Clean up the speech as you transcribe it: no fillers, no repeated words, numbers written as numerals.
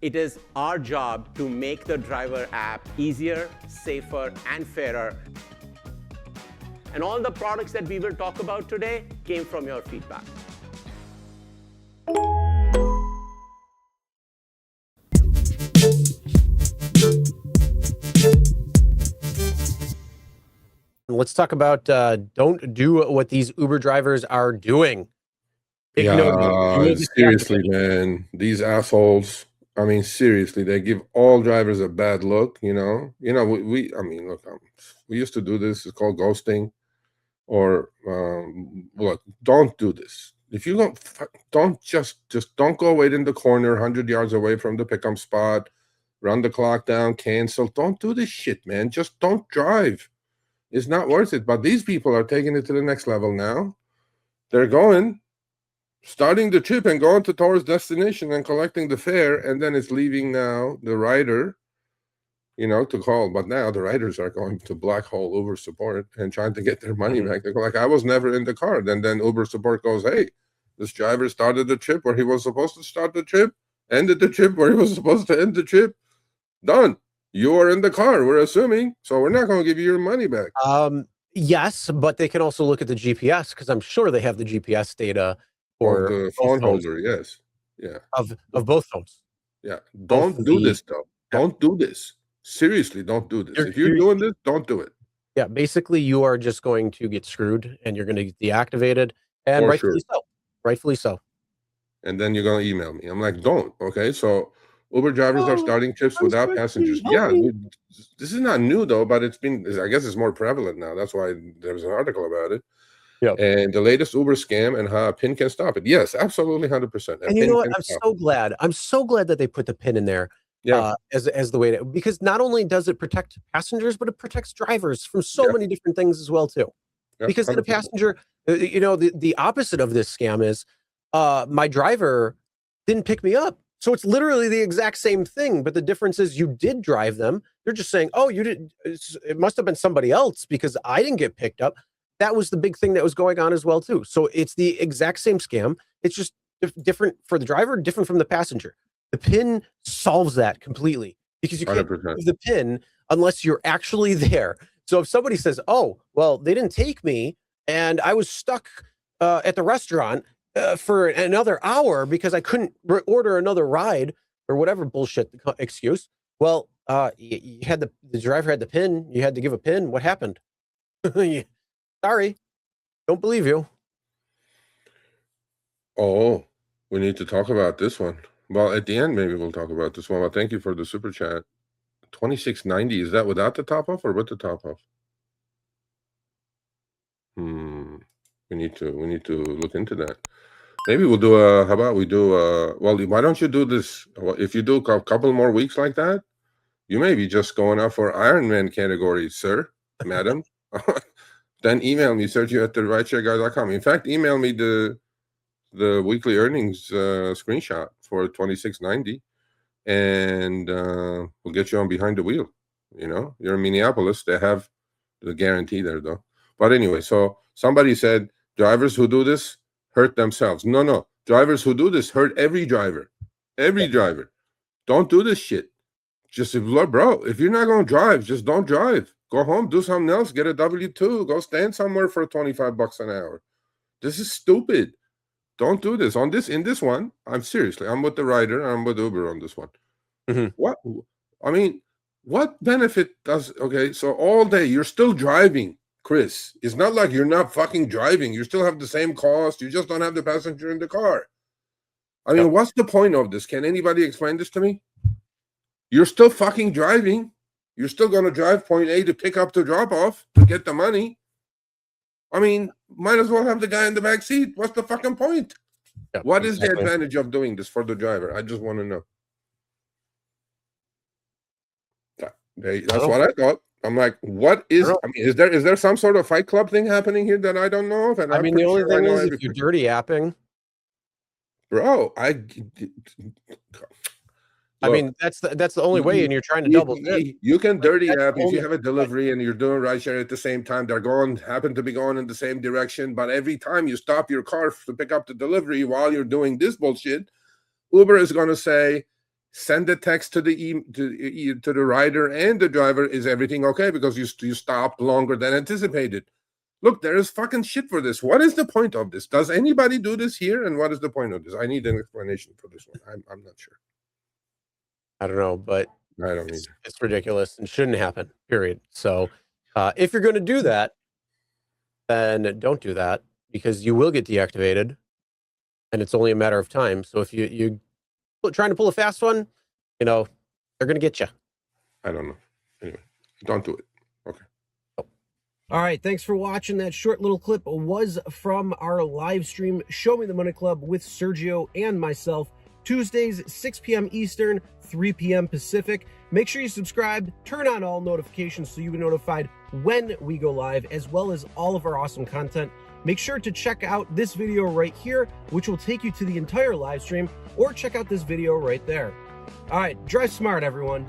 It is our job to make the driver app easier, safer, and fairer. And all the products that we will talk about today came from your feedback. Let's talk about don't do what these Uber drivers are doing. Seriously, man, these assholes. I mean, seriously, they give all drivers a bad look. I mean, look, we used to do this. It's called ghosting. Or look, don't do this. If you don't just don't go wait in the corner 100 yards away from the pickup spot, run the clock down, cancel. Don't do this shit, man. Just don't drive. It's not worth it. But these people are taking it to the next level now. They're starting the trip and going towards destination and collecting the fare, and then it's leaving now the rider, to call. But now the riders are going to black hole Uber support and trying to get their money back. They're like, I was never in the car. Then Uber support goes, hey, this driver started the trip where he was supposed to start the trip, ended the trip where he was supposed to end the trip. Done. You are in the car, we're assuming, so we're not going to give you your money back. Yes, but they can also look at the GPS, because I'm sure they have the GPS data for the phone holder. Yes, yeah, of both phones. Yeah, don't do this though. Don't do this. Seriously, don't do this. If you're doing this, don't do it. Yeah, basically, you are just going to get screwed, and you're going to get deactivated, and rightfully so. Rightfully so. And then you're going to email me. I'm like, don't. Okay, so Uber drivers are starting trips without passengers. Yeah, this is not new though, but I guess it's more prevalent now. That's why there was an article about it. Yeah. And the latest Uber scam and how a PIN can stop it. Yes, absolutely, 100%. And you know what? I'm so glad that they put the PIN in there. Yeah. As the way to, because not only does it protect passengers, but it protects drivers from so many different things as well too. Because the passenger, the opposite of this scam is, my driver didn't pick me up. So it's literally the exact same thing, but the difference is you did drive them. They're just saying, oh, you did. It must have been somebody else because I didn't get picked up. That was the big thing that was going on as well too. So it's the exact same scam. It's just different for the driver, different from the passenger. The PIN solves that completely, because you can't give the PIN unless you're actually there. So if somebody says, oh, well, they didn't take me and I was stuck at the restaurant for another hour because I couldn't order another ride or whatever bullshit excuse. Well, you had the driver had the PIN. You had to give a PIN. What happened? Sorry, don't believe you. Oh, we need to talk about this one. Well, at the end, maybe we'll talk about this one. Well, thank you for the super chat. 2690, is that without the top off or with the top off? We need to look into that. Maybe we'll do how about we do well, why don't you do this? If you do a couple more weeks like that, you may be just going out for Ironman category, sir, madam. Then email me, search you at the rideshareguy.com. In fact, email me the weekly earnings screenshot for 2690, and we'll get you on behind the wheel. You're in Minneapolis. They have the guarantee there, though. But anyway, so somebody said drivers who do this hurt themselves. No. Drivers who do this hurt every driver. Every driver. Don't do this shit. Just, bro, if you're not going to drive, just don't drive. Go home, do something else, get a W-2, go stand somewhere for $25 an hour. This is stupid. Don't do this. In this one, I'm with the rider, I'm with Uber on this one. What benefit so all day you're still driving, Chris. It's not like you're not fucking driving. You still have the same cost. You just don't have the passenger in the car. What's the point of this? Can anybody explain this to me? You're still fucking driving. You're still going to drive point A to pick up to drop off to get the money. Might as well have the guy in the back seat. What's the fucking point? Yeah, what is the advantage of doing this for the driver? I just want to know. That's what I thought. I'm like, what is? Is there some sort of Fight Club thing happening here that I don't know of? And the only thing is if you're dirty apping, bro. That's the only way, and you're trying to double dip. You can dirty app if you have a delivery and you're doing rideshare at the same time. They're happen to be going in the same direction, but every time you stop your car to pick up the delivery while you're doing this bullshit, Uber is going to say, send a text to the rider and the driver, is everything okay? Because you stopped longer than anticipated. Look, there is fucking shit for this. What is the point of this? Does anybody do this here? And what is the point of this? I need an explanation for this one. I'm not sure. I don't know, but I don't either. It's ridiculous and shouldn't happen, period. So if you're going to do that, then don't do that, because you will get deactivated, and it's only a matter of time. So if you're trying to pull a fast one, you know, they're going to get you. I don't know. Anyway, don't do it. Okay. All right. Thanks for watching. That short little clip was from our live stream, Show Me the Money Club with Sergio and myself, Tuesdays, 6 p.m. Eastern, 3 p.m. Pacific. Make sure you subscribe, turn on all notifications so you'll be notified when we go live, as well as all of our awesome content. Make sure to check out this video right here, which will take you to the entire live stream, or check out this video right there. All right, drive smart, everyone.